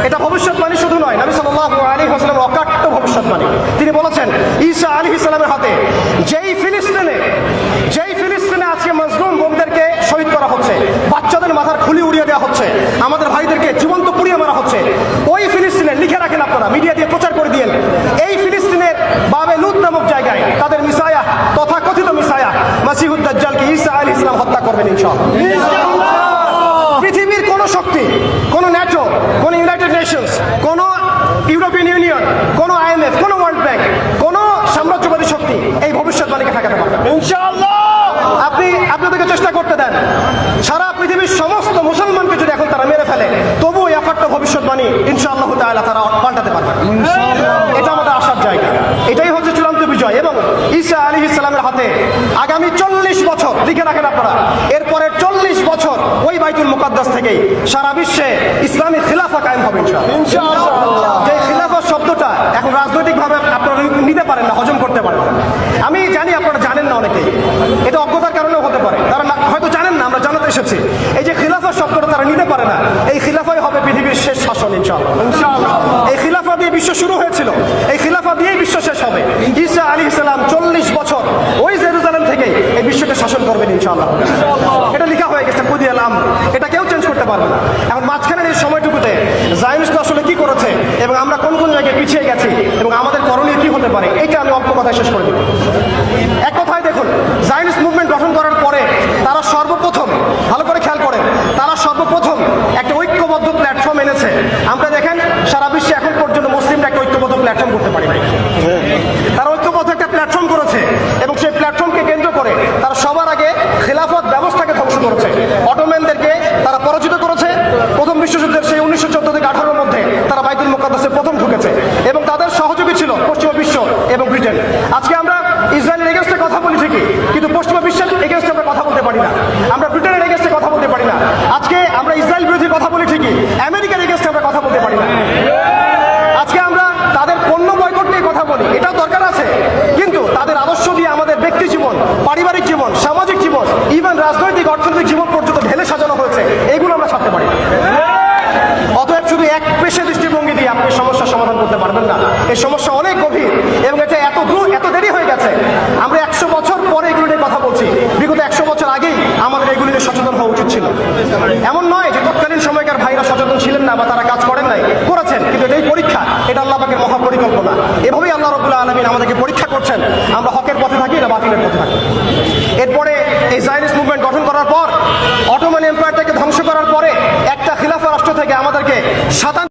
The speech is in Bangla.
এটা ভবিষ্যৎবাণী শুধু নয়, নবী সাল্লাল্লাহু আলাইহি ওয়াসাল্লাম অকাট্য ভবিষ্যৎবাণী। তিনি বলেছেন ঈসা আলাইহিস সালামের হাতে যেই ফিলিস্তিনে আজকে মজলুম বোনদেরকে শহীদ করা হচ্ছে, বাচ্চাদের মাথার খুলি উড়িয়ে দেওয়া হচ্ছে, আমাদের ভাইদেরকে জীবন্ত পুড়িয়ে মারা হচ্ছে, ওই ফিলিস্তিনে লিখে রাখেন আপনারা, মিডিয়া দিয়ে প্রচার করে দিয়েন, এই ফিলিস্তিনের বাবে লুত নামক জায়গায় তাদের মিসায়া, তথাকথিত মিসায়া মাসিহুদ দাজ্জালকে ঈসা আলাইহিস সালাম হত্যা করবেন ইনশাআল্লাহ। পৃথিবীর কোন শক্তি, কোন ন্যাটো, কোন ইউনাইটেড নেশনস, কোন ইউরোপিয়ান ইউনিয়ন, কোন IMF, কোন ওয়ার্ল্ড ব্যাংক, কোন সাম্রাজ্যবাদী শক্তি এই ভবিষ্যৎবাণীকে ঠেকাতে পারবে না ইনশাআল্লাহ। আপনি আপনাদেরকে চেষ্টা করতে দেন, সারা পৃথিবীর সমস্ত মুসলমানকে যদি এখন তারা মেরে ফেলে, তবুও এই অকাট্য ভবিষ্যৎবাণী ইনশাআল্লাহ তাআলা তারা পাল্টাতে পারবে। এটা আমাদের আশার জায়গা, এটাই হচ্ছে চূড়ান্ত বিজয়। এবং ঈসা আলাইহিস সালামের হাতে আগামী 40 বছর লিখে রাখেন আপনারা, এরপরের 40 বছর ওই বাইতুল মুকাদ্দাস থেকেই সারা বিশ্বে ইসলামী খিলাফা কায়েম হবে ইনশাআল্লাহ। যে খিলাফা শব্দটা এখন রাজনৈতিকভাবে আপনারা নিতে পারেন না, হজম করতে পারেন না। আমি জানি আপনারা জানেন না, অনেকেই এটা অজ্ঞতার কারণেও হতে পারে, তারা হয়তো জানেন না, আমরা জানাতে এসেছি। এই যে খিলাফা শব্দটা তারা নিতে পারে না, এই খিলাফাই হবে পৃথিবীর শেষ শাসন ইনশাআল্লাহ। এই খিলাফা দিয়ে বিশ্ব শুরু হয়েছিল, এই খিলাফা দিয়েই বিশ্ব শেষ হবে। ঈসা আলাইহিস সালাম 40 বছর ওই জেরুজালেম থেকে এই বিশ্বকে শাসন করবেন ইনশাআল্লাহ। এটা লেখা হয়ে গেছে কুদিয়াল আমর, এটা কেউ চেঞ্জ করতে পারবে না। এখন মাঝখানের এই সময়টুকুতে জায়নিস্ট আসলে কি করেছে এবং আমরা কোন কোন জায়গায় পিছিয়ে গেছি এবং আমাদের করণীয় কি হতে পারে, এটা আমি অল্প কথায় শেষ করে দেব। এক কথায় দেখুন, জায়নিস্ট মুভমেন্ট গঠন করার পরে তারা সর্বপ্রথম, ভালো করে খেয়াল করেন, তারা সর্বপ্রথম একটা ঐক্যবদ্ধ প্ল্যাটফর্ম এনেছে। আমরা দেখেন সারা বিশ্বে এখন পর্যন্ত মুসলিমরা একটা ঐক্যবদ্ধ প্ল্যাটফর্ম করতে পারি নাই। তারা ঐক্যবদ্ধ একটা প্ল্যাটফর্ম করেছে এবং সেই প্ল্যাটফর্মকে কেন্দ্র করে তারা সবার আগে খেলাফত ব্যবস্থাকে ধ্বংস করেছে, অটোম্যানদেরকে তারা পরাজিত করেছে। প্রথম বিশ্বযুদ্ধের সেই 1914 থেকে 18-র মধ্যে তারা বাইতুল মুকাদ্দাসে প্রথম ঢুকেছে এবং তাদের সহযোগী ছিল পশ্চিমা বিশ্ব এবং ব্রিটেন। আজকে আমরা ইসরায়েলের এগেইনস্টে কথা বলি ঠিকই, কিন্তু পশ্চিমা বিশ্বের এগেইনস্টে আমরা কথা বলতে পারি না, আমরা ব্রিটেনের এগেইনস্টে কথা বলতে পারি না। আজকে আমরা ইসরায়েল বিরোধী কথা বলি ঠিকই, আমেরিকার এগেইনস্টে আমরা কথা বলতে পারি না। আজকে আমরা তাদের পণ্য বয়কট নিয়ে কথা বলি, এটাও দরকার আছে, কিন্তু তাদের আদর্শ দিয়ে আমাদের ব্যক্তি জীবন, পারিবারিক জীবন, সামাজিক জীবন, ইভেন রাজনৈতিক অর্থনৈতিক জীবন পর্যন্ত ঢেলে সাজানো হয়েছে, এগুলো আমরা ছাড়তে পারি না। অতএব শুধু এক পেশে দৃষ্টিভঙ্গি দিয়ে আপনি সমস্যার সমাধান করতে পারবেন না। এই সমস্যা অনেক গভীর এবং এটা এত দেরি হয়ে গেছে। আমরা 100 বছর পরে এগুলো নিয়ে কথা বলছি, বিগত 100 বছর আগেই আমাদের এগুলো নিয়ে সচেতন হওয়া উচিত ছিল। এমন নয় যে তৎকালীন সময়কার ভাইরা সচেতন ছিলেন না বা তারা কাজ করেন নাই, করেছেন, কিন্তু এটাই পরীক্ষা, এটা আল্লাহ পাকের মহাপরিকল্পনা। এভাবেই আল্লাহ রাব্বুল আলামিন আমাদেরকে পরীক্ষা করছেন, আমরা হকের পথে থাকি না বাতিলের পথে থাকি। এরপরে এই জায়নিস্ট মুভমেন্ট গঠন করার পর, অটোমান এম্পায়ারটাকে ধ্বংস করার পরে একটা খিলাফা রাষ্ট্র থেকে আমাদেরকে